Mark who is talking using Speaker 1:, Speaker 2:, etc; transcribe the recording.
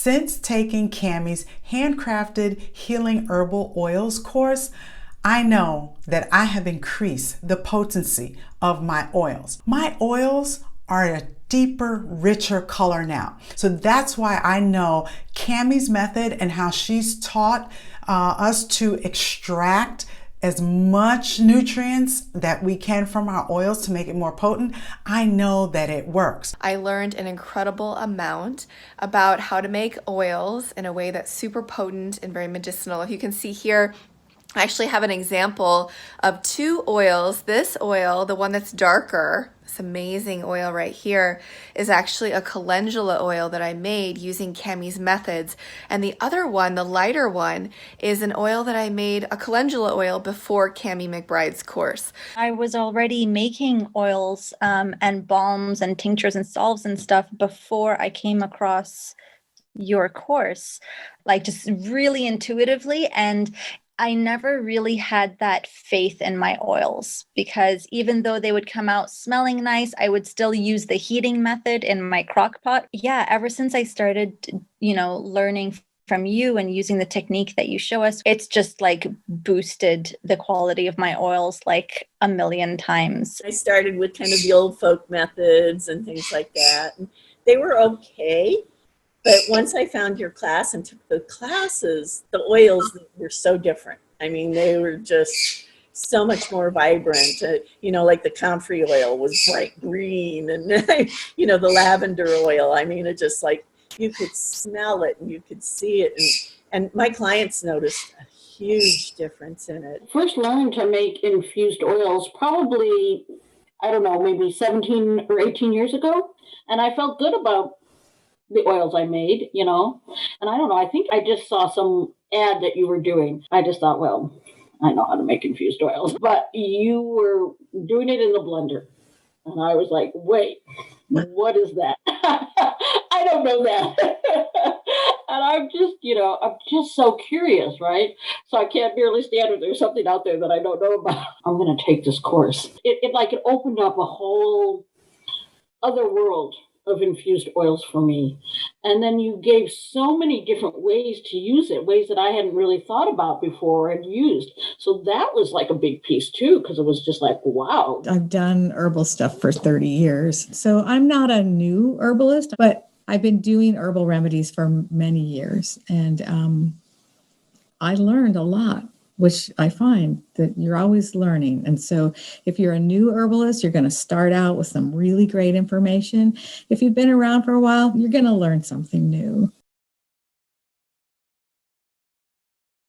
Speaker 1: Since taking Cammie's Handcrafted Healing Herbal Oils course, I know that I have increased the potency of my oils. My oils are a deeper, richer color now. So that's why I know Cammie's method and how she's taught us to extract as much nutrients that we can from our oils to make it more potent. I know that it works.
Speaker 2: I learned an incredible amount about how to make oils in a way that's super potent and very medicinal. You can see here, I actually have an example of 2 oils. This oil, the one that's darker, this amazing oil right here, is actually a calendula oil that I made using Cammie's methods. And the other one, the lighter one, is an oil that I made, a calendula oil, before Cammie McBride's course.
Speaker 3: I was already making oils and balms and tinctures and salves and stuff before I came across your course, like just really intuitively. And I never really had that faith in my oils, because even though they would come out smelling nice, I would still use the heating method in my crock pot. Yeah, ever since I started, learning from you and using the technique that you show us, it's just like boosted the quality of my oils like a million times.
Speaker 4: I started with kind of the old folk methods and things like that. And they were okay. But once I found your class and took the classes, the oils were so different. I mean, they were just so much more vibrant. Like the comfrey oil was bright green, and the lavender oil. I mean, it just like you could smell it and you could see it, and my clients noticed a huge difference in it.
Speaker 5: First learned to make infused oils probably, I don't know, maybe 17 or 18 years ago, and I felt good about the oils I made, and I don't know, I think I just saw some ad that you were doing. I just thought, well, I know how to make infused oils, but you were doing it in the blender. And I was like, wait, what is that? I don't know that. And I'm just so curious, right? So I can't barely stand if there's something out there that I don't know about. I'm going to take this course. It opened up a whole other world of infused oils for me. And then you gave so many different ways to use it, ways that I hadn't really thought about before and used. So that was like a big piece too, because it was just like, wow.
Speaker 6: I've done herbal stuff for 30 years. So I'm not a new herbalist, but I've been doing herbal remedies for many years. And I learned a lot, which I find that you're always learning. And so if you're a new herbalist, you're going to start out with some really great information. If you've been around for a while, you're going to learn something new.